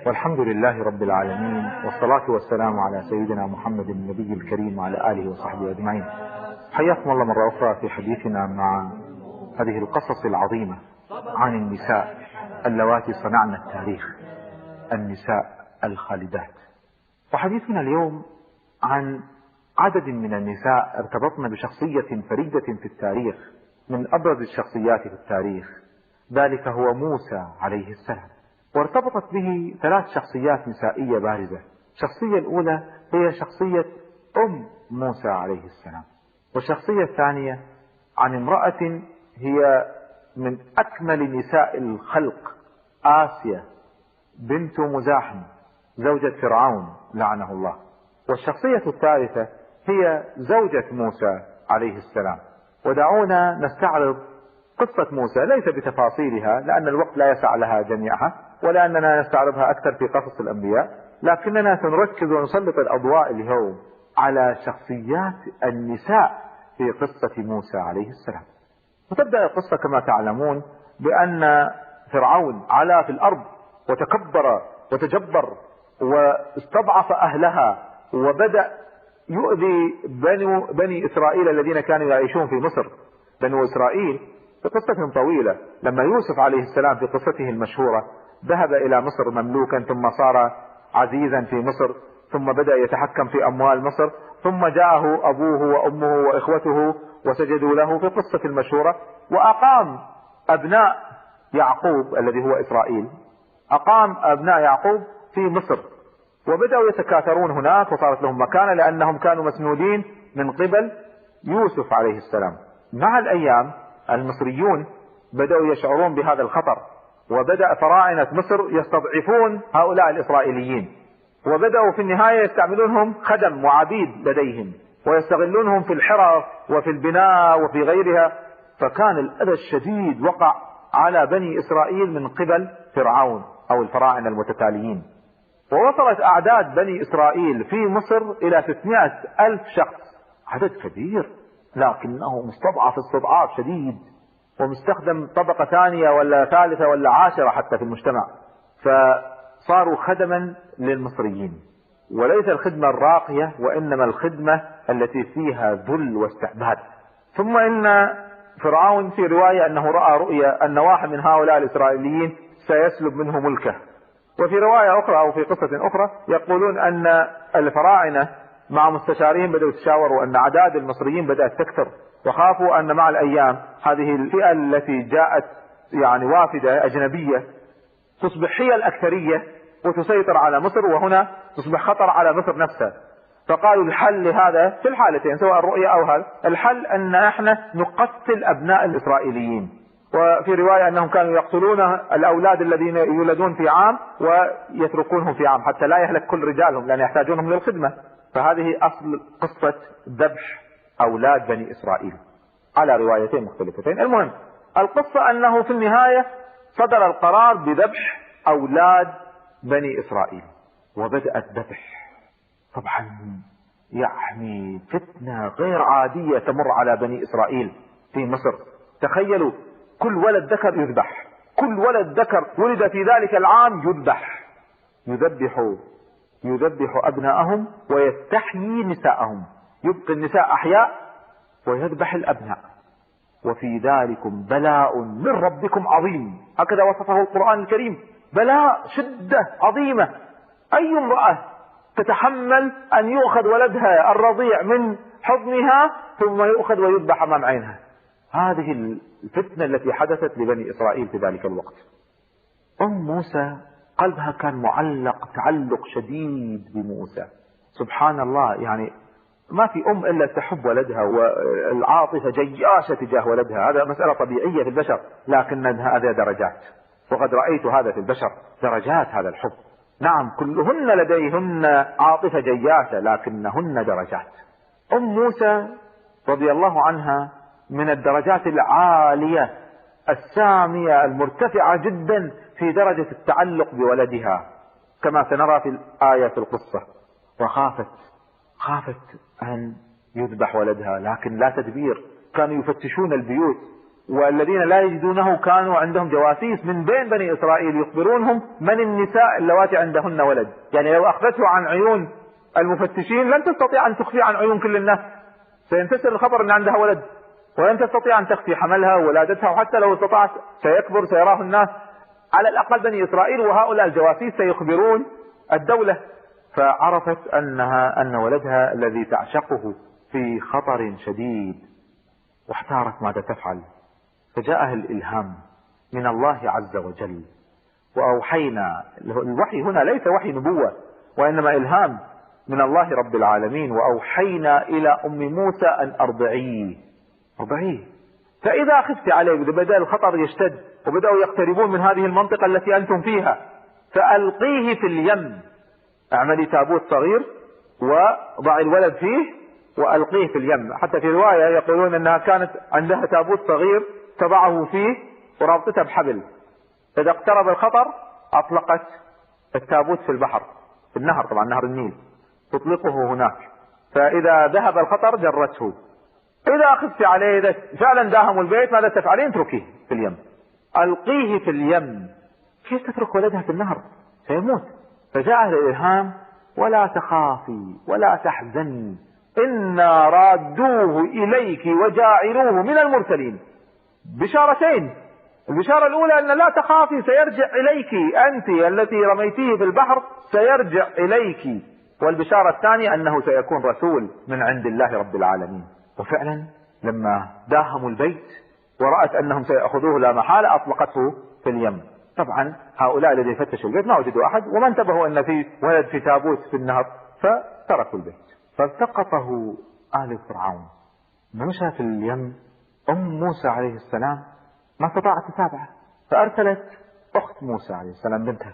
والحمد لله رب العالمين، والصلاة والسلام على سيدنا محمد النبي الكريم وعلى آله وصحبه أجمعين. حياكم الله مرة أخرى في حديثنا مع هذه القصص العظيمة عن النساء اللواتي صنعن التاريخ، النساء الخالدات. وحديثنا اليوم عن عدد من النساء ارتبطن بشخصية فريدة في التاريخ، من أبرز الشخصيات في التاريخ، ذلك هو موسى عليه السلام. وارتبطت به ثلاث شخصيات نسائية بارزة. الشخصية الأولى هي شخصية أم موسى عليه السلام، والشخصية الثانية عن امرأة هي من أكمل نساء الخلق، آسيا بنت مزاحم زوجة فرعون لعنه الله. والشخصية الثالثة هي زوجة موسى عليه السلام. ودعونا نستعرض قصة موسى، ليس بتفاصيلها لأن الوقت لا يسع لها جميعها، ولأننا نستعرضها أكثر في قصص الأنبياء، لكننا سنركز ونسلط الأضواء اليوم على شخصيات النساء في قصة موسى عليه السلام. وتبدأ القصة كما تعلمون بأن فرعون علا في الأرض وتكبر وتجبر واستضعف أهلها، وبدأ يؤذي بني إسرائيل الذين كانوا يعيشون في مصر. بنو إسرائيل في قصة طويلة، لما يوسف عليه السلام في قصته المشهورة ذهب إلى مصر مملوكا، ثم صار عزيزا في مصر، ثم بدأ يتحكم في أموال مصر، ثم جاءه أبوه وأمه وإخوته وسجدوا له في القصة المشهورة، وأقام أبناء يعقوب الذي هو إسرائيل، أقام أبناء يعقوب في مصر، وبدأوا يتكاثرون هناك وصارت لهم مكانة لأنهم كانوا مسنودين من قبل يوسف عليه السلام. مع الأيام المصريون بدأوا يشعرون بهذا الخطر، وبدأ فراعنة مصر يستضعفون هؤلاء الإسرائيليين، وبدأوا في النهاية يستعملونهم خدم وعبيد لديهم، ويستغلونهم في الحرف وفي البناء وفي غيرها. فكان الأذى الشديد وقع على بني إسرائيل من قبل فرعون أو الفراعنة المتتاليين. ووصلت أعداد بني إسرائيل في مصر إلى 600,000 شخص، عدد كبير، لكنه مستضعف استضعاف شديد، ومستخدم طبقة ثانية ولا ثالثة ولا عاشرة حتى في المجتمع، فصاروا خدما للمصريين. وليس الخدمة الراقية، وإنما الخدمة التي فيها ذل واستعباد. ثم إن فرعون في رواية أنه رأى رؤيا أن واحد من هؤلاء الإسرائيليين سيسلب منه ملكه. وفي رواية أخرى أو في قصة أخرى يقولون أن الفراعنة مع مستشارين بدأوا يتشاوروا أن أعداد المصريين بدأت تكثر، وخافوا أن مع الأيام هذه الفئة التي جاءت يعني وافدة أجنبية تصبح هي الأكثرية وتسيطر على مصر، وهنا تصبح خطر على مصر نفسها. فقالوا الحل لهذا في الحالتين سواء الرؤية أو هذا الحل أن احنا نقتل أبناء الإسرائيليين. وفي رواية أنهم كانوا يقتلون الأولاد الذين يولدون في عام ويتركونهم في عام حتى لا يهلك كل رجالهم لأن يحتاجونهم للخدمة. فهذه أصل قصة ذبح أولاد بني إسرائيل على روايتين مختلفتين. المهم القصة أنه في النهاية صدر القرار بذبح أولاد بني إسرائيل، وبدأت ذبح. طبعا يعني فتنة غير عادية تمر على بني إسرائيل في مصر. تخيلوا كل ولد ذكر يذبح، كل ولد ذكر ولد في ذلك العام يذبح، يذبح أبناءهم ويستحيي نساءهم، يبقي النساء أحياء ويذبح الأبناء. وفي ذلكم بلاء من ربكم عظيم، هكذا وصفه القرآن الكريم، بلاء شدة عظيمة. أي امرأة تتحمل أن يؤخذ ولدها الرضيع من حضنها ثم يؤخذ ويذبح أمام عينها؟ هذه الفتنة التي حدثت لبني إسرائيل في ذلك الوقت. أم موسى قلبها كان معلق تعلق شديد بموسى، سبحان الله. يعني ما في أم إلا تحب ولدها، والعاطفة جياشة تجاه ولدها، هذا مسألة طبيعية في البشر، لكن هذا درجات، وقد رأيت هذا في البشر، درجات هذا الحب. نعم كلهن لديهن عاطفة جياشة لكنهن درجات. أم موسى رضي الله عنها من الدرجات العالية السامية المرتفعة جدا في درجة التعلق بولدها كما سنرى في الآية في القصة. وخافت أن يذبح ولدها، لكن لا تدبير. كانوا يفتشون البيوت والذين لا يجدونه كانوا عندهم جواسيس من بين بني إسرائيل يخبرونهم من النساء اللواتي عندهن ولد. يعني لو أخذته عن عيون المفتشين لن تستطيع أن تخفي عن عيون كل الناس، سينتشر الخبر أن عندها ولد، ولن تستطيع أن تخفي حملها وولادتها، وحتى لو استطاعت سيكبر سيراه الناس، على الأقل بني إسرائيل، وهؤلاء الجواسيس سيخبرون الدولة. فعرفت أن ولدها الذي تعشقه في خطر شديد، واحتارت ماذا تفعل. فجاءها الإلهام من الله عز وجل، وأوحينا. الوحي هنا ليس وحي نبوة، وإنما إلهام من الله رب العالمين. وأوحينا إلى أم موسى أن أرضعيه. فإذا خفت عليه بدأ الخطر يشتد وبدأوا يقتربون من هذه المنطقة التي أنتم فيها، فألقيه في اليم. اعملي تابوت صغير وضع الولد فيه وألقيه في اليم. حتى في رواية يقولون أنها كانت عندها تابوت صغير تضعه فيه ورابطته بحبل، إذا اقترب الخطر أطلقت التابوت في البحر، في النهر، طبعا نهر النيل، تطلقه هناك. فإذا ذهب الخطر جرته. إذا خفت عليه، إذا فعلا داهم البيت، ماذا تفعلين؟ اتركيه في اليم، ألقيه في اليم. كيف تترك ولدها في النهر؟ سيموت. فجاء الإلهام: ولا تخافي ولا تحزني، إنا رادوه إليك وجاعلوه من المرسلين. بشارتين: البشارة الأولى أن لا تخافي، سيرجع إليك، أنت التي رميتيه في البحر سيرجع إليك. والبشارة الثانية أنه سيكون رسول من عند الله رب العالمين. وفعلا لما داهموا البيت ورأت أنهم سيأخذوه لا محالة أطلقته في اليم. طبعا هؤلاء الذين فتشوا البيت ما وجدوا أحد، وما انتبهوا أن في ولد في تابوت في النهر، فتركوا البيت. فالتقطه آل فرعون. مشى في اليم. أم موسى عليه السلام ما استطاعت تتابعه، فأرسلت أخت موسى عليه السلام بنتها،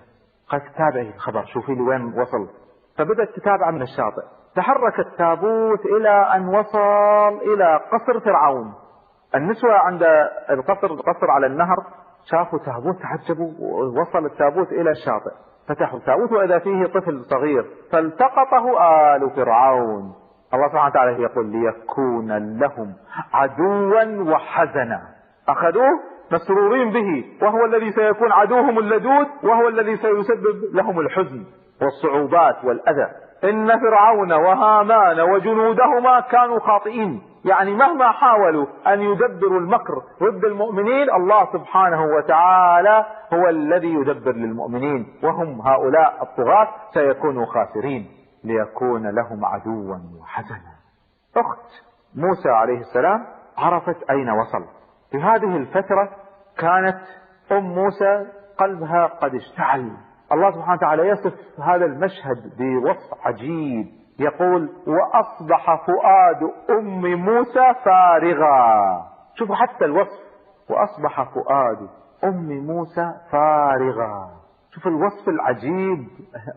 قالت: تابعي الخبر، شوفي لي وين وصل. فبدأت تتابع من الشاطئ. تحرك التابوت إلى أن وصل إلى قصر فرعون. النسوة عند القصر على النهر شافوا تابوت، تعجبوا، ووصل التابوت إلى الشاطئ. فتحوا التابوت وإذا فيه طفل صغير، فالتقطه آل فرعون. الله سبحانه وتعالى يقول: ليكون لهم عدوا وحزنا. أخذوه مسرورين به، وهو الذي سيكون عدوهم اللدود، وهو الذي سيسبب لهم الحزن والصعوبات والأذى. إن فرعون وهامان وجنودهما كانوا خاطئين. يعني مهما حاولوا أن يدبروا المكر ضد المؤمنين، الله سبحانه وتعالى هو الذي يدبر للمؤمنين، وهم هؤلاء الطغاة سيكونوا خاسرين. ليكون لهم عدوا وحزنا. أخت موسى عليه السلام عرفت أين وصل. في هذه الفترة كانت أم موسى قلبها قد اشتعل. الله سبحانه وتعالى يصف هذا المشهد بوصف عجيب، يقول: وأصبح فؤاد أم موسى فارغا. شوفوا حتى الوصف: وأصبح فؤاد أم موسى فارغا. شوف الوصف العجيب،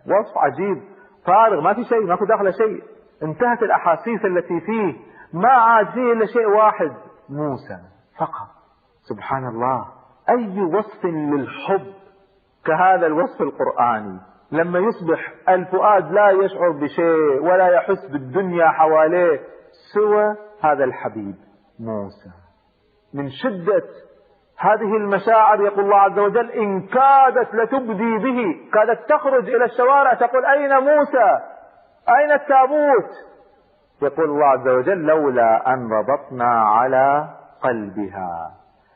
وصف عجيب، فارغ، ما في شيء، ما في داخله شيء، انتهت الأحاسيس التي فيه، ما عاد فيه إلا شيء واحد: موسى فقط. سبحان الله، أي وصف للحب كهذا الوصف القرآني، لما يصبح الفؤاد لا يشعر بشيء ولا يحس بالدنيا حواليه سوى هذا الحبيب موسى. من شدة هذه المشاعر يقول الله عز وجل: إن كادت لتبدي به. كادت تخرج إلى الشوارع تقول: أين موسى؟ أين التابوت؟ يقول الله عز وجل: لولا أن ربطنا على قلبها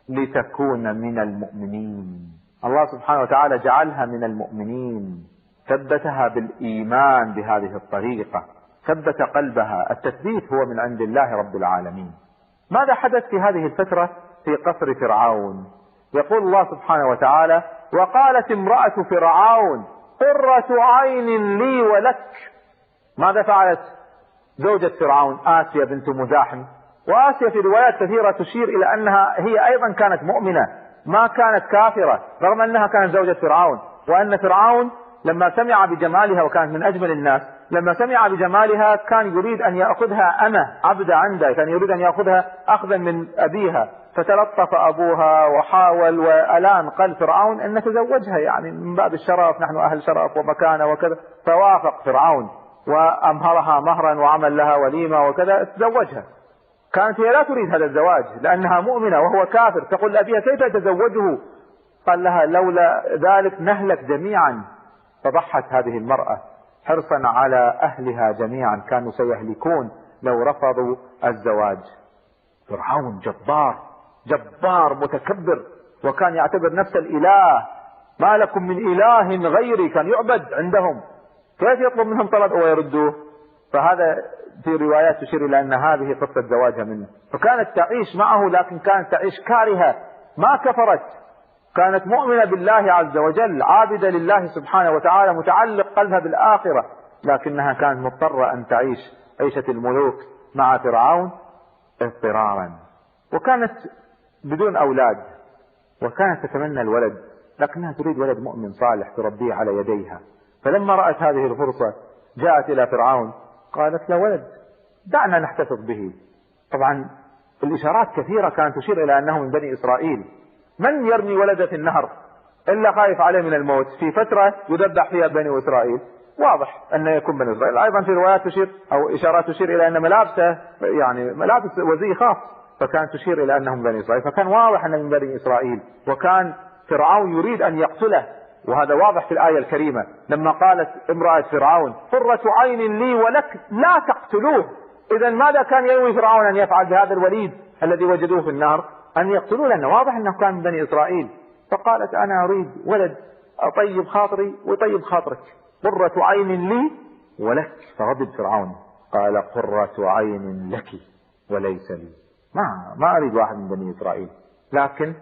لتكون من المؤمنين. الله سبحانه وتعالى جعلها من المؤمنين، ثبتها بالإيمان بهذه الطريقة، ثبت قلبها. التثبيت هو من عند الله رب العالمين. ماذا حدث في هذه الفترة في قصر فرعون؟ يقول الله سبحانه وتعالى: وقالت امرأة فرعون قرة عين لي ولك. ماذا فعلت زوجة فرعون آسيا بنت مزاحم؟ وآسيا في روايات كثيرة تشير إلى أنها هي أيضا كانت مؤمنة، ما كانت كافرة، رغم أنها كانت زوجة فرعون. وأن فرعون لما سمع بجمالها، وكانت من أجمل الناس، لما سمع بجمالها كان يريد أن يأخذها أمة عبد عنده، كان يريد أن يأخذها أخذا من أبيها. فتلطف أبوها وحاول وألان قلب فرعون أن نتزوجها، يعني من باب الشرف، نحن أهل شرف ومكانة وكذا. فوافق فرعون وأمهرها مهرا وعمل لها وليمة وكذا، تزوجها. كانت هي لا تريد هذا الزواج لأنها مؤمنة وهو كافر، تقول لأبيها كيف أتزوجه؟ قال لها لولا ذلك نهلك جميعا. فضحت هذه المرأة حرصا على أهلها جميعا، كانوا سيهلكون لو رفضوا الزواج. فرعون جبار متكبر، وكان يعتبر نفسه الإله، ما لكم من إله غيري، كان يعبد عندهم، كيف يطلب منهم طلب ويردوه؟ فهذا في روايات تشير إلى أن هذه قصة زواجها منه. فكانت تعيش معه، لكن كانت تعيش كارهة، ما كفرت، كانت مؤمنة بالله عز وجل، عابدة لله سبحانه وتعالى، متعلق قلبها بالآخرة، لكنها كانت مضطرة أن تعيش عيشة الملوك مع فرعون اضطرارا. وكانت بدون أولاد، وكانت تتمنى الولد، لكنها تريد ولد مؤمن صالح تربيه على يديها. فلما رأت هذه الفرصة جاءت إلى فرعون قالت له ولد دعنا نحتفظ به. طبعا الإشارات كثيرة كانت تشير إلى أنه من بني إسرائيل. من يرمي ولده في النهر إلا خايف عليه من الموت في فترة يذبح فيها بني إسرائيل؟ واضح أن يكون بني إسرائيل. أيضا في روايات تشير أو إشارات تشير إلى أن ملابسه يعني ملابس وزي خاص، فكانت تشير إلى أنهم بني إسرائيل، فكان واضح أنه من بني إسرائيل. وكان فرعون يريد أن يقتله، وهذا واضح في الآية الكريمة لما قالت امرأة فرعون قرة عين لي ولك لا تقتلوه. إذا ماذا كان ينوي فرعون أن يفعل بهذا الوليد الذي وجدوه في النار؟ أن يقتلوه، لأنه واضح أنه كان من بني إسرائيل. فقالت أنا أريد ولد أطيب خاطري ويطيب خاطرك، قرة عين لي ولك. فغضب فرعون قال قرة عين لك وليس لي، ما أريد واحد من بني إسرائيل. لكن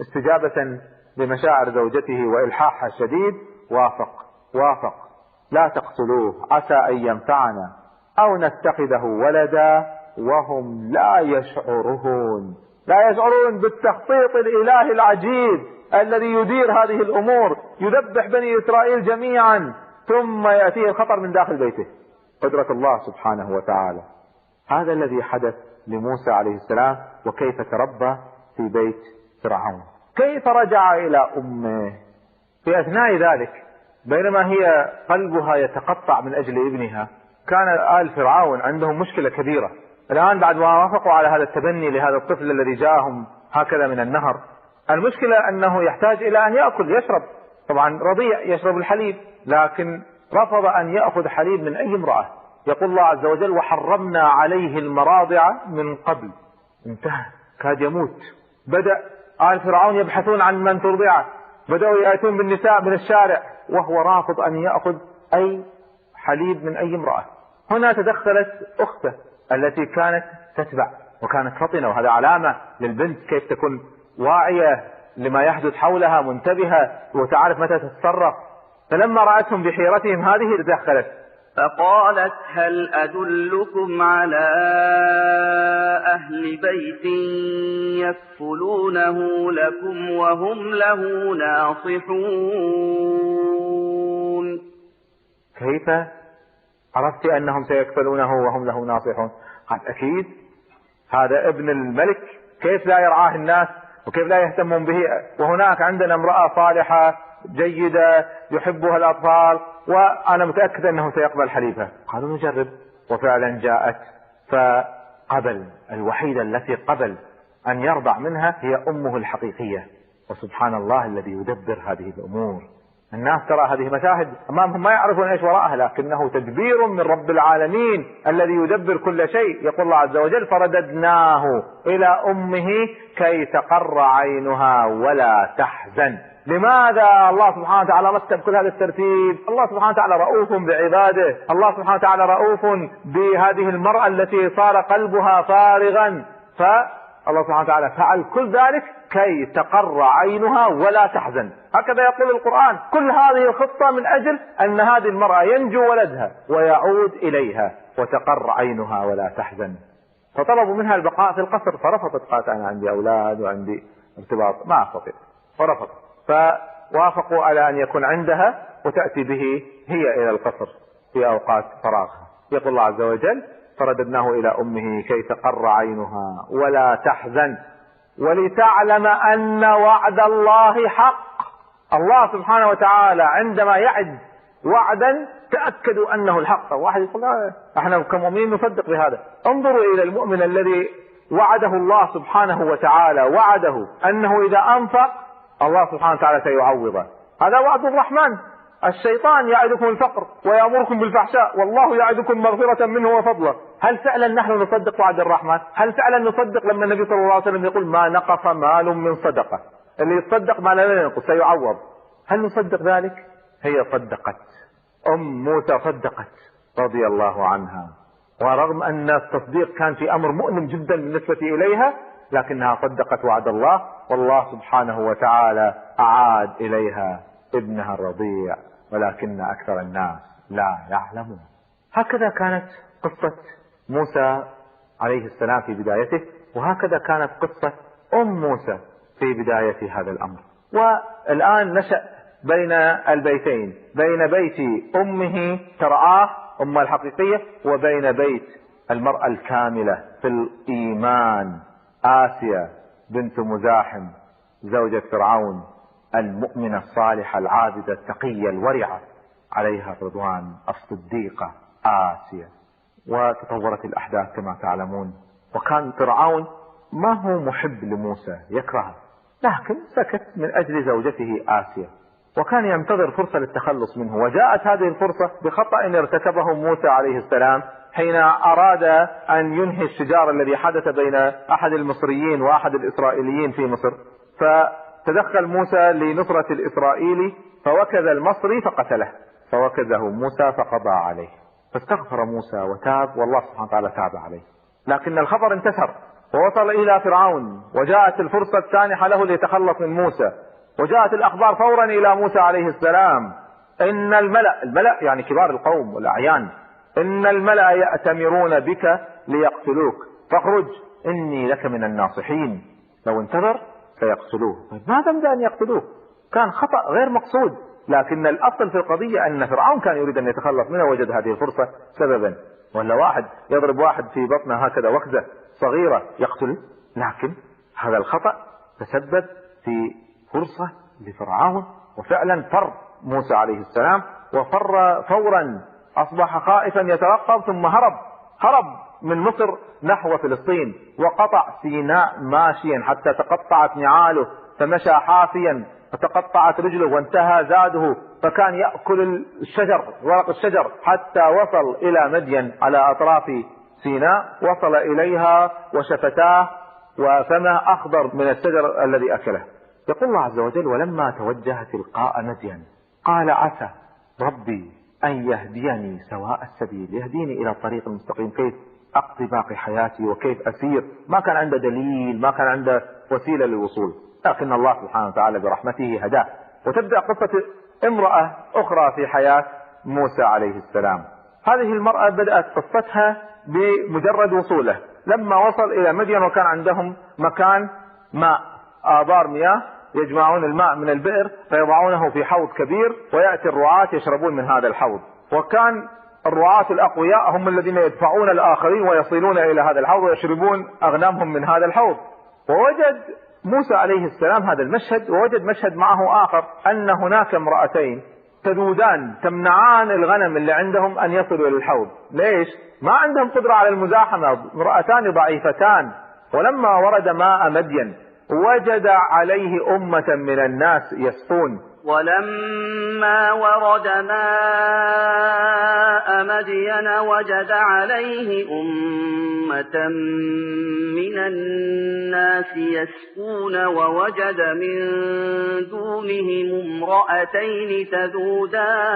استجابة لمشاعر زوجته وإلحاحها الشديد وافق لا تقتلوه عسى أن ينفعنا أو نتخذه ولدا وهم لا يشعرون بالتخطيط الإلهي العجيب الذي يدير هذه الأمور، يذبح بني إسرائيل جميعا ثم يأتيه الخطر من داخل بيته. قدرة الله سبحانه وتعالى. هذا الذي حدث لموسى عليه السلام، وكيف تربى في بيت فرعون، كيف رجع إلى أمه. في أثناء ذلك بينما هي قلبها يتقطع من أجل ابنها، كان آل فرعون عندهم مشكلة كبيرة. الآن بعد ما وافقوا على هذا التبني لهذا الطفل الذي جاءهم هكذا من النهر، المشكلة أنه يحتاج إلى أن يأكل يشرب. طبعا رضيع يشرب الحليب، لكن رفض أن يأخذ حليب من أي امرأة. يقول الله عز وجل وحرمنا عليه المراضع من قبل. انتهى، كاد يموت. بدأ آل فرعون يبحثون عن من ترضعه، بدأوا يأتون بالنساء من الشارع، وهو رافض أن يأخذ أي حليب من أي امرأة. هنا تدخلت أخته التي كانت تتبع وكانت فطنة، وهذا علامة للبنت كيف تكون واعية لما يحدث حولها، منتبهة وتعرف متى تتصرف. فلما رأتهم بحيرتهم هذه تدخلت فقالت هل أدلكم على أهل بيت يكفلونه لكم وهم له ناصحون. كيف عرفت أنهم سيكفلونه وهم له ناصحون؟ قال أكيد هذا ابن الملك، كيف لا يرعاه الناس وكيف لا يهتمون به، وهناك عندنا امرأة صالحة جيدة يحبها الأطفال وأنا متأكد أنه سيقبل حليفها. قالوا نجرب، وفعلا جاءت فقبل. الوحيدة التي قبل أن يرضع منها هي أمه الحقيقية. وسبحان الله الذي يدبر هذه الأمور. الناس ترى هذه مشاهد أمامهم ما يعرفون إيش وراءها، لكنه تدبير من رب العالمين الذي يدبر كل شيء. يقول الله عز وجل فرددناه إلى أمه كي تقر عينها ولا تحزن. لماذا الله سبحانه وتعالى رتب كل هذا الترتيب؟ الله سبحانه وتعالى رؤوف بعباده، الله سبحانه وتعالى رؤوف بهذه المرأة التي صار قلبها فارغا، فالله سبحانه وتعالى فعل كل ذلك كي تقر عينها ولا تحزن. هكذا يقول القرآن. كل هذه الخطة من أجل أن هذه المرأة ينجو ولدها ويعود إليها وتقر عينها ولا تحزن. فطلبوا منها البقاء في القصر فرفضت، قالت أنا عندي أولاد وعندي ارتباط ما أستطيع، فرفضت. فوافقوا على أن يكون عندها وتأتي به هي إلى القصر في أوقات فراغها. يقول الله عز وجل فرددناه إلى أمه كي تقر عينها ولا تحزن ولتعلم أن وعد الله حق. الله سبحانه وتعالى عندما يعد وعدا تأكدوا أنه الحق. واحد يقول احنا كمؤمنين نصدق بهذا. انظروا إلى المؤمن الذي وعده الله سبحانه وتعالى، وعده أنه إذا أنفق الله سبحانه وتعالى سيعوضه. هذا وعد الرحمن. الشيطان يعدكم الفقر ويأمركم بالفحشاء والله يعدكم مغفرة منه وفضله. هل فعلا نحن نصدق وعد الرحمن؟ هل فعلا نصدق لما النبي صلى الله عليه وسلم يقول ما نقص مال من صدقة؟ اللي يتصدق ما لا ينقص سيعوض. هل نصدق ذلك؟ هي صدقت، موسى صدقت رضي الله عنها، ورغم أن التصديق كان في أمر مؤلم جدا بالنسبة إليها لكنها صدقت وعد الله، والله سبحانه وتعالى أعاد إليها ابنها الرضيع، ولكن أكثر الناس لا يعلمون. هكذا كانت قصة موسى عليه السلام في بدايته، وهكذا كانت قصة موسى في بداية هذا الأمر. والآن نشأ بين البيتين، بين بيت أمه ترعاه أمه الحقيقية وبين بيت المرأة الكاملة في الإيمان آسيا بنت مزاحم زوجة فرعون المؤمنة الصالحة العابدة التقية الورعة عليها الرضوان الصديقة آسيا. وتطورت الأحداث كما تعلمون، وكان فرعون ما هو محب لموسى يكرهه، لكن سكت من أجل زوجته آسيا، وكان ينتظر فرصة للتخلص منه. وجاءت هذه الفرصة بخطأ ارتكبه موسى عليه السلام حين أراد أن ينهي الشجار الذي حدث بين أحد المصريين وأحد الإسرائيليين في مصر، فتدخل موسى لنصرة الإسرائيلي فوكز المصري فقتله، فوكزه موسى فقضى عليه، فاستغفر موسى وتاب والله سبحانه وتعالى تاب عليه. لكن الخبر انتشر ووصل إلى فرعون، وجاءت الفرصة السانحة له ليتخلص من موسى، وجاءت الأخبار فورا إلى موسى عليه السلام إن الملأ يعني كبار القوم والأعيان، إن الملأ يأتمرون بك ليقتلوك فاخرج إني لك من الناصحين. لو انتظر سيقتلوه. ما ذنب أن يقتلوه؟ كان خطأ غير مقصود، لكن الأصل في القضية أن فرعون كان يريد أن يتخلص منه، وجد هذه الفرصة سببا. ولا واحد يضرب واحد في بطنه هكذا وكزة صغيرة يقتل، لكن هذا الخطأ تسبب في فرصة لفرعون، وفعلا فر موسى عليه السلام وفر فورا، أصبح خائفا يترقب، ثم هرب من مصر نحو فلسطين، وقطع سيناء ماشيا حتى تقطعت نعاله، فمشى حافيا فتقطعت رجله وانتهى زاده، فكان يأكل الشجر ورق الشجر حتى وصل إلى مدين على أطراف سيناء، وصل إليها وشفتاه وفمه أخضر من الشجر الذي أكله. يقول الله عز وجل ولما توجه تلقاء مدين قال عسى ربي أن يهديني سواء السبيل، يهديني إلى الطريق المستقيم، كيف أقضي باقي حياتي وكيف أسير. ما كان عنده دليل، ما كان عنده وسيلة للوصول، لكن الله سبحانه وتعالى برحمته هداه. وتبدأ قصة امرأة أخرى في حياة موسى عليه السلام. هذه المرأة بدأت قصتها بمجرد وصوله، لما وصل إلى مدين وكان عندهم مكان ماء، آبار مياه يجمعون الماء من البئر فيضعونه في حوض كبير، ويأتي الرعاة يشربون من هذا الحوض، وكان الرعاة الأقوياء هم الذين يدفعون الآخرين ويصلون إلى هذا الحوض ويشربون أغنامهم من هذا الحوض. ووجد موسى عليه السلام هذا المشهد، ووجد مشهد معه آخر، أن هناك امرأتين تذودان تمنعان الغنم اللي عندهم أن يصلوا إلى الحوض. ليش؟ ما عندهم قدرة على المزاحمة، امرأتان ضعيفتان. ولما ورد ماء مدين وجد عليه أمة من الناس يسقون. ولما ورد ماء مدين وجد عليه أمة من الناس يسقون، ووجد من دونهم امرأتين تذودان.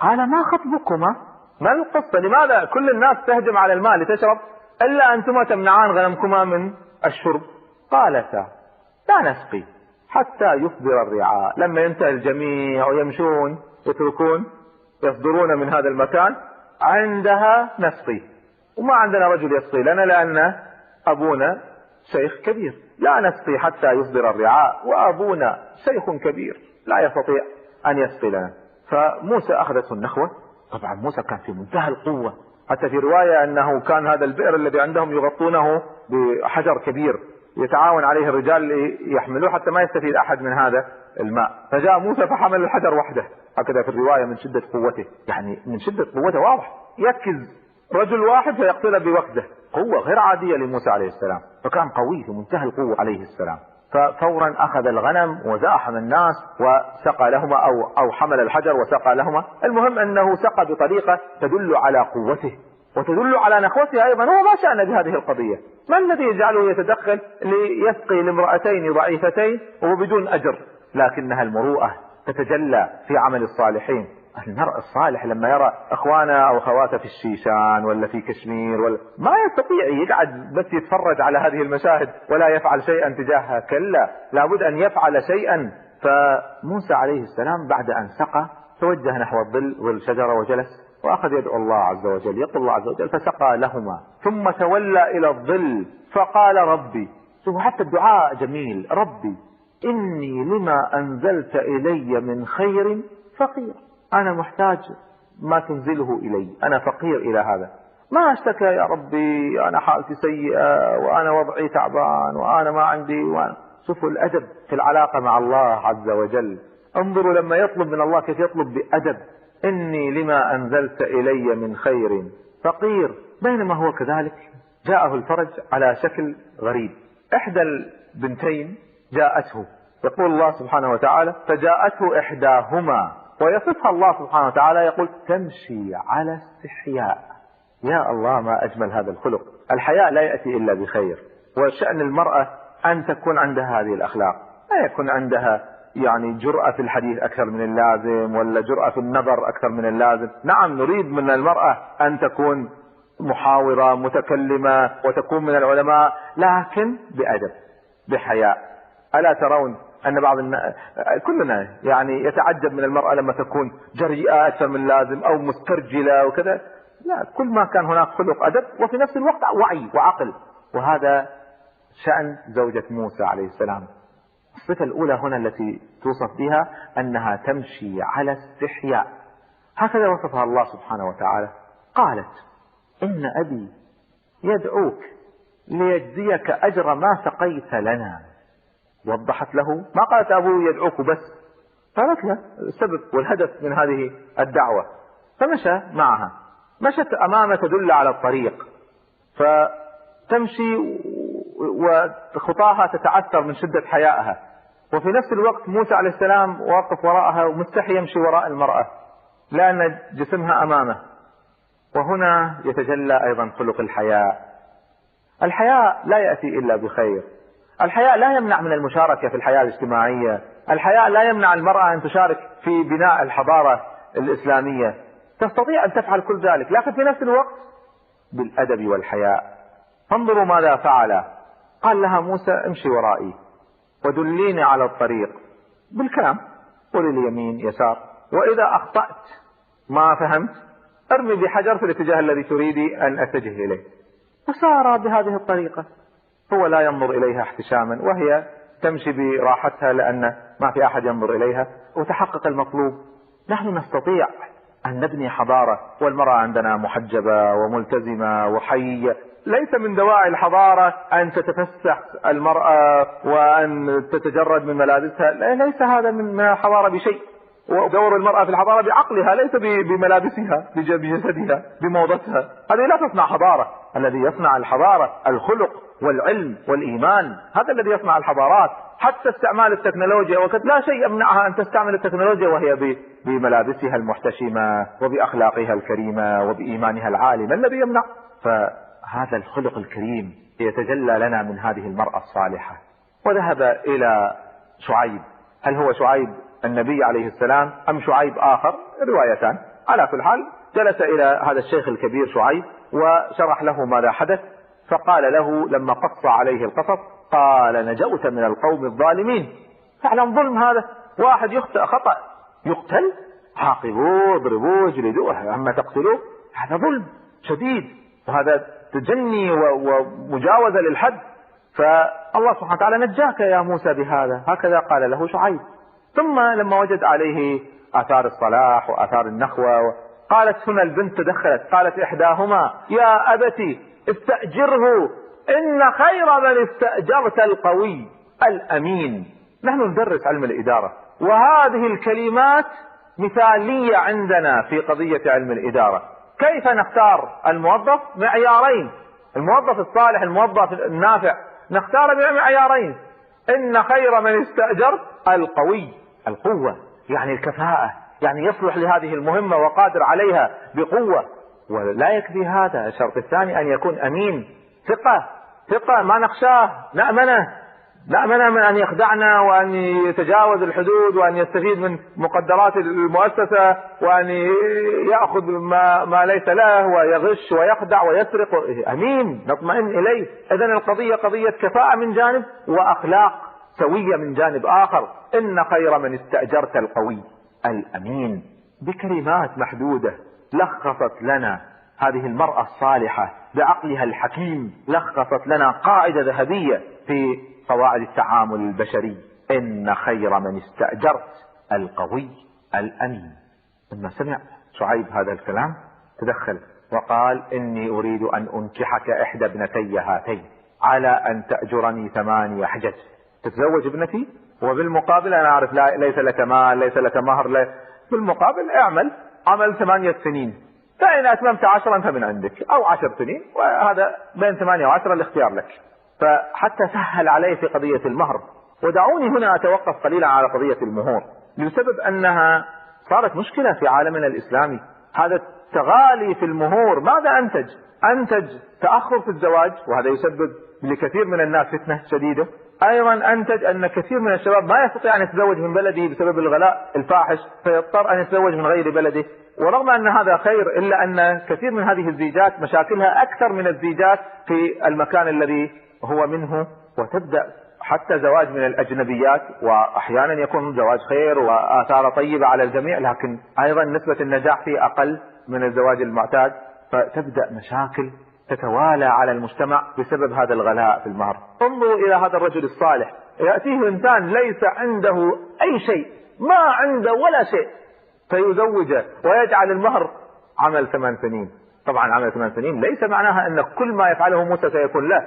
قال ما خطبكما؟ ما القصة؟ لماذا كل الناس تهجم على الماء لتشرب إلا أنتما تمنعان غنمكما من الشرب؟ قالتا لا نسقي حتى يصدر الرعاء. لما ينتهي الجميع ويمشون يتركون يصدرون من هذا المكان عندها نسقي، وما عندنا رجل يسقي لنا لأن أبونا شيخ كبير، لا نسقي حتى يصدر الرعاء وأبونا شيخ كبير لا يستطيع أن يسقي لنا. فموسى أخذته النخوة. طبعا موسى كان في منتهى القوة، حتى في رواية أنه كان هذا البئر الذي عندهم يغطونه بحجر كبير يتعاون عليه الرجال يحملوه حتى ما يستفيد أحد من هذا الماء. فجاء موسى فحمل الحجر وحده، هكذا في الرواية من شدة قوته، يعني من شدة قوته واضح يكز رجل واحد فيقتله بوقته. قوة غير عادية لموسى عليه السلام، فكان قوي في منتهى القوة عليه السلام. ففورا أخذ الغنم وزاحم الناس وسقى لهما أو حمل الحجر وسقى لهما. المهم أنه سقى بطريقة تدل على قوته وتدل على نخوته أيضا. هو ما شأن بهذه القضية، ما الذي يجعله يتدخل ليسقي لامرأتين ضعيفتين وبدون أجر؟ لكنها المروءة تتجلى في عمل الصالحين. المرء الصالح لما يرى اخوانه او اخواته في الشيشان ولا في كشمير ولا ما يستطيع يقعد بس يتفرج على هذه المشاهد ولا يفعل شيئا تجاهها، كلا لابد ان يفعل شيئا. فموسى عليه السلام بعد ان سقى توجه نحو ظل شجرة وجلس واخذ يدعو الله عز وجل، يقول الله عز وجل فسقى لهما ثم تولى الى الظل فقال ربي. شوفوا حتى الدعاء جميل، ربي اني لما انزلت الي من خير فقير. أنا محتاج ما تنزله إلي، أنا فقير إلى هذا، ما أشتكى يا ربي أنا حالتي سيئة وأنا وضعي تعبان وأنا ما عندي شوفوا الأدب في العلاقة مع الله عز وجل. انظروا لما يطلب من الله كيف يطلب بأدب، إني لما أنزلت إلي من خير فقير. بينما هو كذلك جاءه الفرج على شكل غريب. إحدى البنتين جاءته، يقول الله سبحانه وتعالى فجاءته إحداهما، ويصفها الله سبحانه وتعالى يقول تمشي على استحياء. يا الله ما أجمل هذا الخلق. الحياء لا يأتي إلا بخير، وشأن المرأة أن تكون عندها هذه الأخلاق، لا يكون عندها يعني جرأة في الحديث أكثر من اللازم ولا جرأة في النظر أكثر من اللازم. نعم نريد من المرأة أن تكون محاورة متكلمة وتكون من العلماء، لكن بأدب بحياء. ألا ترون أن بعض كلنا يعني يتعجب من المرأة لما تكون جريئة أكثر من اللازم أو مسترجلة وكذا؟ لا، كل ما كان هناك خلق أدب وفي نفس الوقت وعي وعقل. وهذا شأن زوجة موسى عليه السلام. الصفة الأولى هنا التي توصف بها أنها تمشي على استحياء، هكذا وصفها الله سبحانه وتعالى. قالت إن أبي يدعوك ليجزيك أجر ما سقيت لنا. وضحت له، ما قالت أبوه يدعوك بس، قالت له السبب والهدف من هذه الدعوة. فمشى معها، مشت أمامه تدل على الطريق، فتمشي وخطاها تتعثر من شدة حيائها، وفي نفس الوقت موسى عليه السلام واقف وراءها ومستحي يمشي وراء المرأة لأن جسمها أمامه. وهنا يتجلى أيضا خلق الحياء. الحياء لا يأتي إلا بخير. الحياء لا يمنع من المشاركة في الحياة الاجتماعية. الحياء لا يمنع المرأة أن تشارك في بناء الحضارة الإسلامية، تستطيع أن تفعل كل ذلك، لكن في نفس الوقت بالأدب والحياء. فانظروا ماذا فعل. قال لها موسى امشي ورائي ودليني على الطريق بالكلام، قولي لي يمين يسار، وإذا أخطأت ما فهمت ارمي بحجر في الاتجاه الذي تريدي أن أتجه إليه. وسار بهذه الطريقة، هو لا ينظر إليها احتشاما وهي تمشي براحتها لأن ما في أحد ينظر إليها، وتحقق المطلوب. نحن نستطيع أن نبني حضارة والمرأة عندنا محجبة وملتزمة وحية. ليس من دواعي الحضارة أن تتفسح المرأة وأن تتجرد من ملابسها، ليس هذا من الحضارة بشيء. ودور المرأة في الحضارة بعقلها ليس بملابسها بجسدها بموضتها. هذه لا تصنع حضارة. الذي يصنع الحضارة الخلق والعلم والإيمان، هذا الذي يصنع الحضارات. حتى استعمال التكنولوجيا، وقد لا شيء يمنعها أن تستعمل التكنولوجيا وهي بملابسها المحتشمة وبأخلاقها الكريمة وبإيمانها العالي. ما الذي يمنع؟ فهذا الخلق الكريم يتجلى لنا من هذه المرأة الصالحة. وذهب إلى شعيب. هل هو شعيب النبي عليه السلام أم شعيب آخر؟ روايتان. على كل حال جلس إلى هذا الشيخ الكبير شعيب وشرح له ماذا حدث، فقال له لما قص عليه القصص قال نجوت من القوم الظالمين. فعلا ظلم هذا، واحد يخطئ خطأ يقتل، عاقبوه اضربوه جلدوه، أما تقتلوه هذا ظلم شديد، وهذا تجني ومجاوزة للحد. فالله سبحانه وتعالى نجاك يا موسى بهذا، هكذا قال له شعيب. ثم لما وجد عليه آثار الصلاح وآثار النخوة، قالت هنا البنت تدخلت، قالت إحداهما يا أبتي استأجره إن خير من استأجرت القوي الأمين. نحن ندرس علم الإدارة، وهذه الكلمات مثالية عندنا في قضية علم الإدارة. كيف نختار الموظف؟ معيارين، الموظف الصالح الموظف النافع نختار بمعيارين. إن خير من استأجرت القوي، القوة يعني الكفاءة، يعني يصلح لهذه المهمة وقادر عليها بقوة. ولا يكفي هذا، الشرط الثاني أن يكون أمين، ثقة ما نخشاه، نأمنه من أن يخدعنا وأن يتجاوز الحدود وأن يستفيد من مقدرات المؤسسة وأن يأخذ ما ليس له ويغش ويخدع ويسرق. أمين نطمئن إليه. إذن القضية قضية كفاءة من جانب وأخلاق سوية من جانب آخر. إن خير من استأجرت القوي الأمين. بكلمات محدودة لخصت لنا هذه المرأة الصالحة بعقلها الحكيم، لخصت لنا قاعدة ذهبية في قواعد التعامل البشري. إن خير من استأجرت القوي الأمين. لما سمع شعيب هذا الكلام تدخل وقال: إني أريد أن أنكحك إحدى ابنتي هاتين على أن تأجرني 8 حجج. تتزوج ابنتي وبالمقابل أنا أعرف ليس لك مال، ليس لك مهر، بالمقابل اعمل عمل 8 سنين، فإن أتممت 10 فمن عندك، أو 10 سنين، وهذا بين 8 و10 الاختيار لك. فحتى سهل عليه في قضية المهر. ودعوني هنا أتوقف قليلا على قضية المهور، بسبب أنها صارت مشكلة في عالمنا الإسلامي. هذا التغالي في المهور ماذا أنتج تأخر في الزواج، وهذا يسبب لكثير من الناس فتنة شديدة. أيضا أنتج أن كثير من الشباب ما يستطيع أن يتزوج من بلده بسبب الغلاء الفاحش، فيضطر أن يتزوج من غير بلده. ورغم أن هذا خير، إلا أن كثير من هذه الزيجات مشاكلها أكثر من الزيجات في المكان الذي هو منه. وتبدأ حتى زواج من الأجنبيات، وأحيانا يكون زواج خير وآثار طيبة على الجميع، لكن أيضا نسبة النجاح فيه أقل من الزواج المعتاد. فتبدأ مشاكل تتوالى على المجتمع بسبب هذا الغلاء في المهر. انظروا إلى هذا الرجل الصالح، يأتيه إنسان ليس عنده أي شيء، ما عنده ولا شيء، فيزوجه ويجعل المهر عمل 8 سنين. طبعا عمل 8 سنين ليس معناها أن كل ما يفعله موسى سيكون له،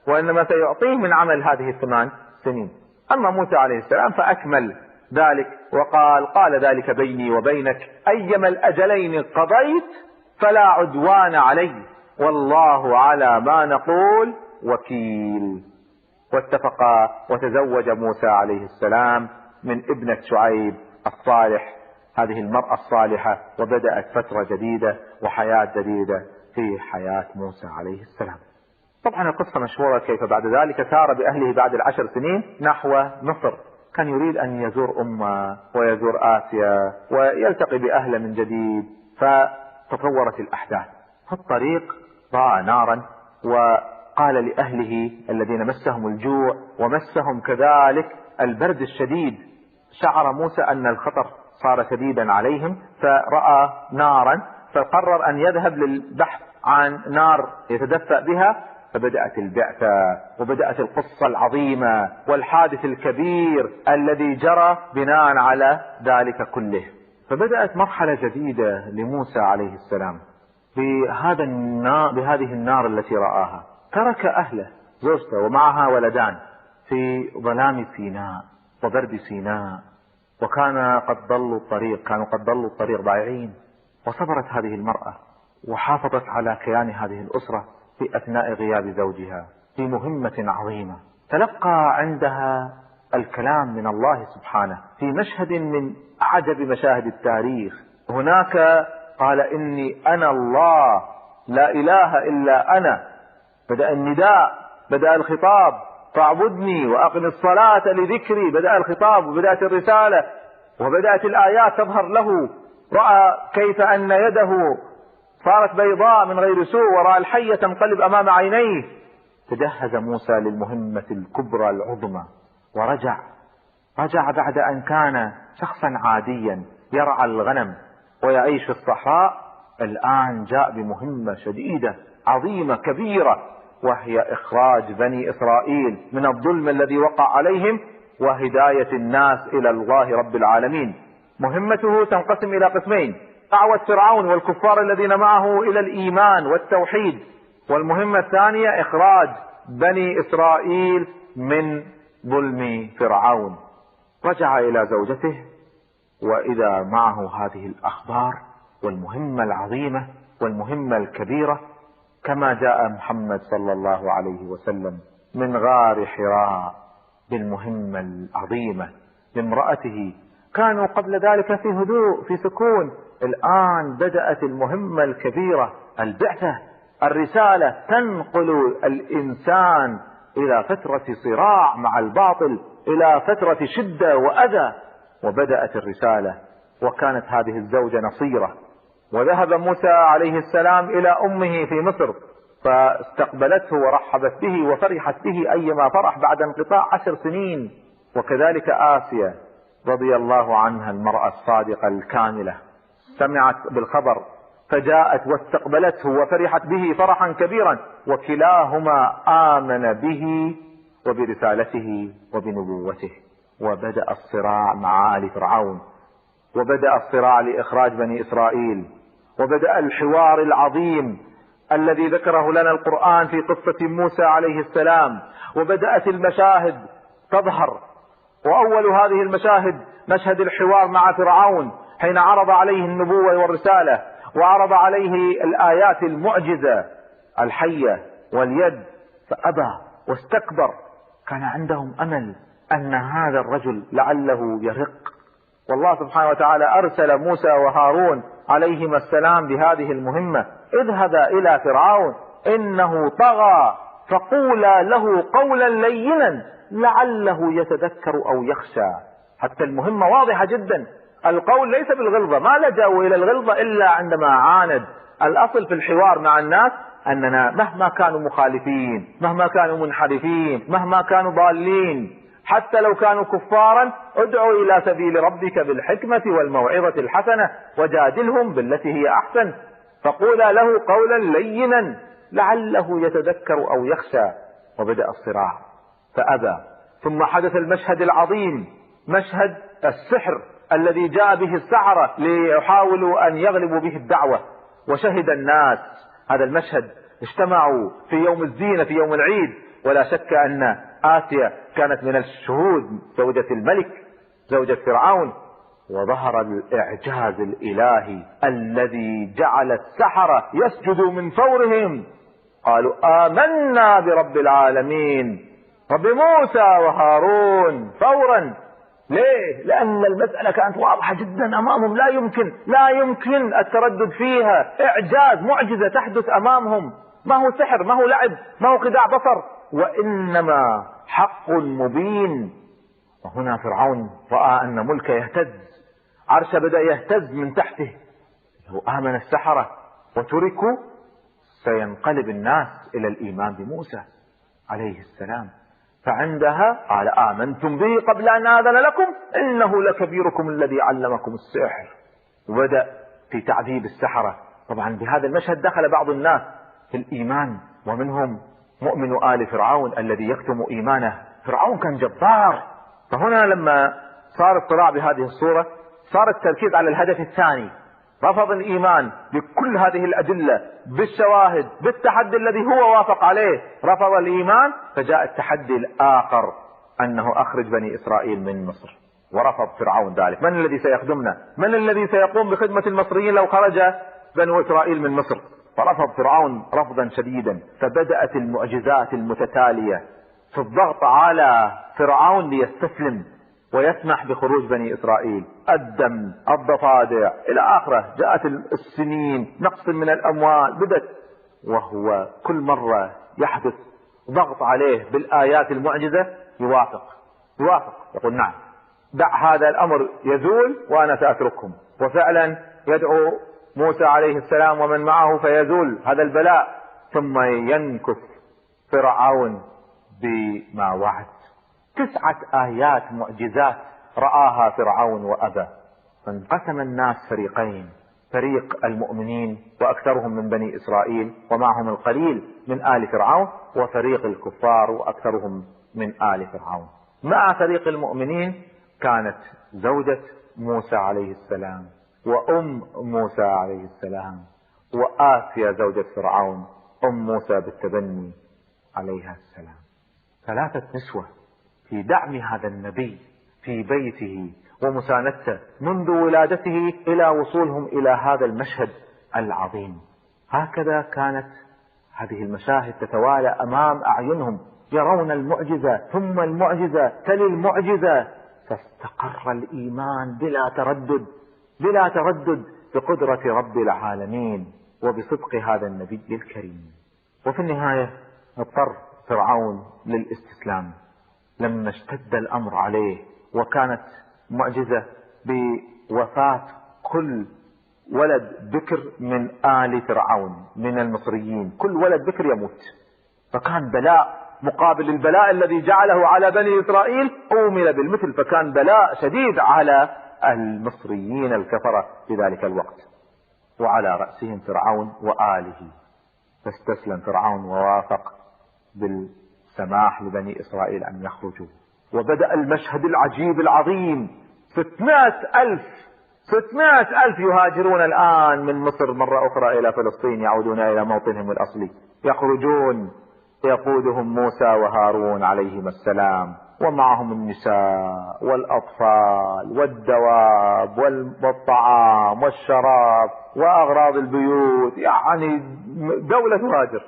وإنما سيعطيه من عمل هذه 8 سنين. أما موسى عليه السلام فأكمل ذلك وقال ذلك بيني وبينك أيما الأجلين قضيت فلا عدوان علي والله على ما نقول وكيل. واتفقا وتزوج موسى عليه السلام من ابنة شعيب الصالح، هذه المرأة الصالحة، وبدأت فترة جديدة وحياة جديدة في حياة موسى عليه السلام. طبعا القصة مشهورة كيف بعد ذلك سار بأهله بعد 10 سنين نحو مصر. كان يريد أن يزور أمه ويزور آسيا ويلتقي بأهله من جديد. فتطورت الأحداث. في الطريق رأى نارا وقال لأهله الذين مسهم الجوع ومسهم كذلك البرد الشديد. شعر موسى أن الخطر صار شديدا عليهم، فرأى نارا فقرر أن يذهب للبحث عن نار يتدفأ بها. فبدأت البعثة وبدأت القصة العظيمة والحادث الكبير الذي جرى بناء على ذلك كله. فبدأت مرحلة جديدة لموسى عليه السلام بهذه النار التي رآها. ترك أهله، زوجته ومعها ولدان، في ظلام سيناء وبرد سيناء، وكانوا قد ضلوا الطريق ضائعين. وصبرت هذه المرأة وحافظت على كيان هذه الأسرة في أثناء غياب زوجها في مهمة عظيمة. تلقى عندها الكلام من الله سبحانه في مشهد من أعجب مشاهد التاريخ. هناك قال: إني أنا الله لا إله إلا أنا. بدأ النداء، بدأ الخطاب: فاعبدني وأقم الصلاة لذكري. بدأ الخطاب وبدأت الرسالة وبدأت الآيات تظهر له. رأى كيف أن يده صارت بيضاء من غير سوء، ورأى الحية تنقلب أمام عينيه. تجهز موسى للمهمة الكبرى العظمى ورجع بعد أن كان شخصا عاديا يرعى الغنم ويعيش في الصحراء. الآن جاء بمهمة شديدة عظيمة كبيرة، وهي إخراج بني إسرائيل من الظلم الذي وقع عليهم وهداية الناس إلى الله رب العالمين. مهمته تنقسم إلى قسمين: دعوة فرعون والكفار الذين معه إلى الإيمان والتوحيد، والمهمة الثانية إخراج بني إسرائيل من ظلم فرعون. رجع إلى زوجته وإذا معه هذه الأخبار والمهمة العظيمة، والمهمة الكبيرة، كما جاء محمد صلى الله عليه وسلم من غار حراء بالمهمة العظيمة لامرأته. كانوا قبل ذلك في هدوء في سكون، الآن بدأت المهمة الكبيرة، البعثة، الرسالة، تنقل الإنسان إلى فترة صراع مع الباطل، إلى فترة شدة وأذى. وبدأت الرسالة، وكانت هذه الزوجة نصيرة. وذهب موسى عليه السلام إلى أمه في مصر، فاستقبلته ورحبت به وفرحت به أيما فرح بعد انقطاع 10 سنين. وكذلك آسيا رضي الله عنها، المرأة الصادقة الكاملة، سمعت بالخبر فجاءت واستقبلته وفرحت به فرحا كبيرا، وكلاهما آمن به وبرسالته وبنبوته. وبدأ الصراع مع آل فرعون، وبدأ الصراع لإخراج بني إسرائيل، وبدأ الحوار العظيم الذي ذكره لنا القرآن في قصة موسى عليه السلام. وبدأت المشاهد تظهر، وأول هذه المشاهد مشهد الحوار مع فرعون حين عرض عليه النبوة والرسالة، وعرض عليه الآيات المعجزة الحية واليد، فأبى واستكبر. كان عندهم أمل أن هذا الرجل لعله يرق، والله سبحانه وتعالى أرسل موسى وهارون عليهما السلام بهذه المهمة: اذهبا إلى فرعون إنه طغى فقولا له قولا لينا لعله يتذكر أو يخشى. حتى المهمة واضحة جدا، القول ليس بالغلظة، ما لجأوا إلى الغلظة إلا عندما عاند. الأصل في الحوار مع الناس أننا مهما كانوا مخالفين، مهما كانوا منحرفين، مهما كانوا ضالين، حتى لو كانوا كفارا، ادعوا إلى سبيل ربك بالحكمة والموعظة الحسنة وجادلهم بالتي هي أحسن، فقولا له قولا لينا لعله يتذكر أو يخشى. وبدأ الصراع فأبى. ثم حدث المشهد العظيم، مشهد السحر الذي جاء به السحرة ليحاولوا أن يغلبوا به الدعوة. وشهد الناس هذا المشهد، اجتمعوا في يوم الزينة في يوم العيد. ولا شك أن آسيا كانت من الشهود، زوجة الملك، زوجة فرعون. وظهر الإعجاز الإلهي الذي جعل السحرة يسجدوا من فورهم، قالوا آمنا برب العالمين، رب موسى وهارون، فورا. ليه؟ لأن المسألة كانت واضحة جدا أمامهم، لا يمكن التردد فيها. إعجاز، معجزة تحدث أمامهم، ما هو سحر، ما هو لعب، ما هو خداع بصر، وإنما حق مبين. وهنا فرعون رأى أن ملكه يهتز، عرشه بدأ يهتز من تحته. لو آمن السحرة وتركوا سينقلب الناس إلى الإيمان بموسى عليه السلام. فعندها قال آمنتم به قبل أن آذن لكم إنه لكبيركم الذي علمكم السحر. وبدأ في تعذيب السحرة. طبعا بهذا المشهد دخل بعض الناس في الإيمان، ومنهم مؤمن آل فرعون الذي يكتم إيمانه. فرعون كان جبار. فهنا لما صار الصراع بهذه الصورة، صار التركيز على الهدف الثاني، رفض الإيمان بكل هذه الأدلة، بالشواهد، بالتحدي الذي هو وافق عليه، رفض الإيمان. فجاء التحدي الآخر أنه أخرج بني إسرائيل من مصر، ورفض فرعون ذلك. من الذي سيخدمنا؟ من الذي سيقوم بخدمة المصريين لو خرج بنو إسرائيل من مصر؟ فرفض فرعون رفضا شديدا. فبدأت المعجزات المتتالية في الضغط على فرعون ليستسلم ويسمح بخروج بني إسرائيل. الدم، الضفادع، إلى آخره. جاءت السنين، نقص من الأموال، بدت. وهو كل مرة يحدث ضغط عليه بالآيات المعجزة يوافق، يقول نعم، دع هذا الأمر يزول وأنا سأتركهم. وفعلا يدعو موسى عليه السلام ومن معه فيزول هذا البلاء، ثم ينكث فرعون بما وعد. 9 آيات معجزات رآها فرعون وأبى. فانقسم الناس فريقين، فريق المؤمنين وأكثرهم من بني إسرائيل ومعهم القليل من آل فرعون، وفريق الكفار وأكثرهم من آل فرعون. مع فريق المؤمنين كانت زوجة موسى عليه السلام، وأم موسى عليه السلام، وآسيا زوجة فرعون، أم موسى بالتبني عليها السلام. 3 نسوة في دعم هذا النبي في بيته ومساندته منذ ولادته إلى وصولهم إلى هذا المشهد العظيم. هكذا كانت هذه المشاهد تتوالى أمام أعينهم، يرون المعجزة ثم المعجزة تلي المعجزة، فاستقر الإيمان بلا تردد بقدرة رب العالمين وبصدق هذا النبي الكريم. وفي النهاية اضطر فرعون للاستسلام لما اشتد الأمر عليه، وكانت معجزة بوفاة كل ولد بكر من آل فرعون من المصريين، كل ولد بكر يموت. فكان بلاء مقابل البلاء الذي جعله على بني إسرائيل أومل بالمثل، فكان بلاء شديد على المصريين الكفرة في ذلك الوقت، وعلى رأسهم فرعون وآله. فاستسلم فرعون ووافق بالسماح لبني إسرائيل أن يخرجوا، وبدأ المشهد العجيب العظيم. 600,000 يهاجرون الآن من مصر مرة أخرى إلى فلسطين، يعودون إلى موطنهم الأصلي، يخرجون يقودهم موسى وهارون عليهما السلام، ومعهم النساء والأطفال والدواب والطعام والشراب وأغراض البيوت، يعني دولة هاجر.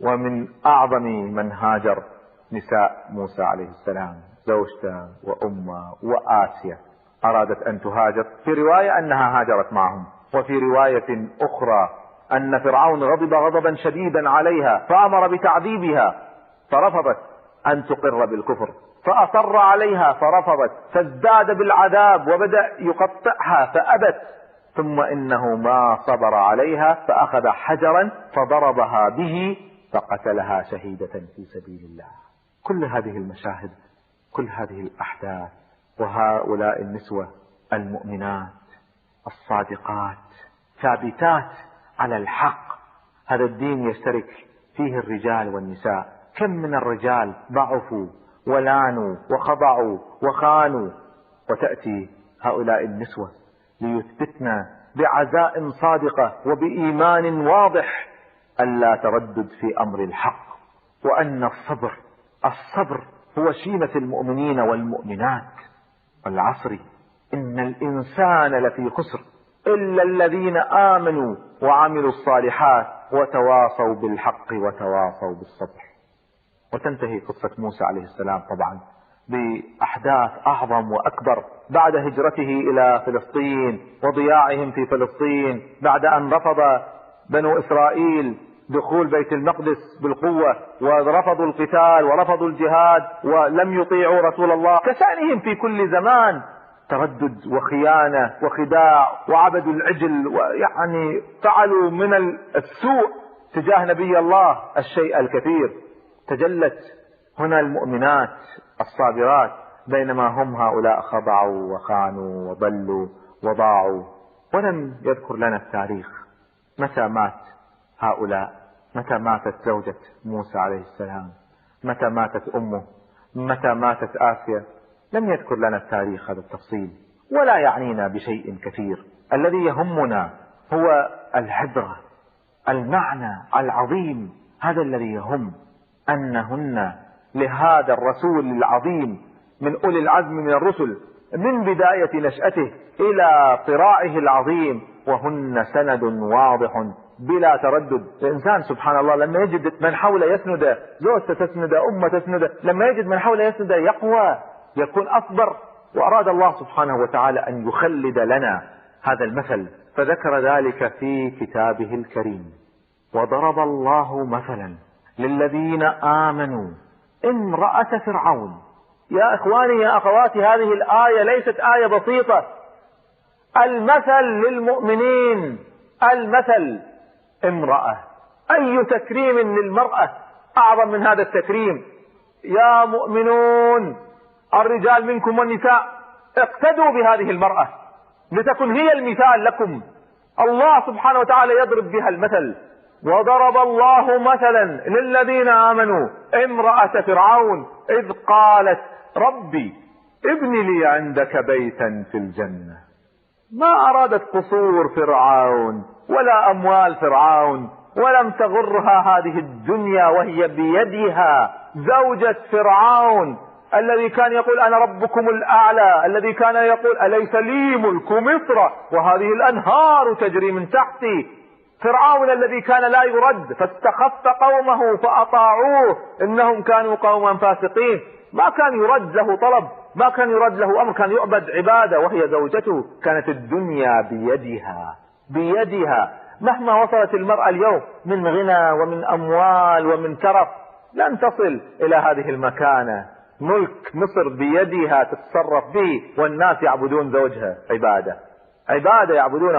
ومن أعظم من هاجر نساء موسى عليه السلام، زوجته وأمه وآسيا أرادت أن تهاجر، في رواية أنها هاجرت معهم، وفي رواية أخرى أن فرعون غضب غضبا شديدا عليها فأمر بتعذيبها، فرفضت أن تقر بالكفر، فأصر عليها فرفضت، فازداد بالعذاب وبدأ يقطعها فأبت، ثم إنه ما صبر عليها فأخذ حجرا فضربها به فقتلها شهيدة في سبيل الله. كل هذه المشاهد، كل هذه الأحداث، وهؤلاء النسوة المؤمنات الصادقات ثابتات على الحق. هذا الدين يشترك فيه الرجال والنساء. كم من الرجال ضعفوا ولانوا وخضعوا وخانوا، وتأتي هؤلاء النسوة ليثبتنا بعزاء صادقة وبإيمان واضح ألا تردد في أمر الحق، وأن الصبر هو شيمة المؤمنين والمؤمنات. والعصر إن الإنسان لفي خسر إلا الذين آمنوا وعملوا الصالحات وتواصوا بالحق وتواصوا بالصبر. وتنتهي قصة موسى عليه السلام طبعا بأحداث أعظم وأكبر بعد هجرته إلى فلسطين وضياعهم في فلسطين، بعد أن رفض بنو إسرائيل دخول بيت المقدس بالقوة، ورفضوا القتال ورفضوا الجهاد ولم يطيعوا رسول الله كشأنهم في كل زمان، تردد وخيانة وخداع، وعبدوا العجل، ويعني فعلوا من السوء تجاه نبي الله الشيء الكثير. تجلت هنا المؤمنات الصابرات، بينما هم هؤلاء خضعوا وخانوا وضلوا وضاعوا. ولم يذكر لنا التاريخ متى مات هؤلاء، متى ماتت زوجة موسى عليه السلام، متى ماتت أمه، متى ماتت آسيا. لم يذكر لنا التاريخ هذا التفصيل، ولا يعنينا بشيء كثير. الذي يهمنا هو العبرة، المعنى العظيم، هذا الذي يهم، أنهن لهذا الرسول العظيم من أولي العزم من الرسل من بداية نشأته إلى صراعه العظيم، وهن سند واضح بلا تردد. الإنسان سبحان الله لما يجد من حوله يسنده، زوجته تسنده، أمه تسنده، لما يجد من حوله يسنده يقوى، يكون أصبر. وأراد الله سبحانه وتعالى أن يخلد لنا هذا المثل، فذكر ذلك في كتابه الكريم. وضرب الله مثلا للذين آمنوا امرأة فرعون. يا إخواني يا أخواتي، هذه الآية ليست آية بسيطة. المثل للمؤمنين، المثل امرأة. أي تكريم للمرأة أعظم من هذا التكريم؟ يا مؤمنون الرجال منكم والنساء اقتدوا بهذه المرأة لتكن هي المثال لكم. الله سبحانه وتعالى يضرب بها المثل. وضرب الله مثلا للذين آمنوا امرأة فرعون إذ قالت ربي ابن لي عندك بيتا في الجنة. ما أرادت قصور فرعون ولا أموال فرعون، ولم تغرها هذه الدنيا وهي بيدها. زوجة فرعون الذي كان يقول أنا ربكم الأعلى، الذي كان يقول أليس لي ملك مصر وهذه الأنهار تجري من تحتي، فرعون الذي كان لا يرد فاستخف قومه فأطاعوه إنهم كانوا قوما فاسقين، ما كان يرد له طلب، ما كان يرد له أمر، كان يعبد عبادة وهي زوجته. كانت الدنيا بيدها. مهما وصلت المرأة اليوم من غنى ومن أموال ومن ترف لن تصل إلى هذه المكانة. ملك مصر بيدها تتصرف به، والناس يعبدون زوجها عبادة يعبدونه.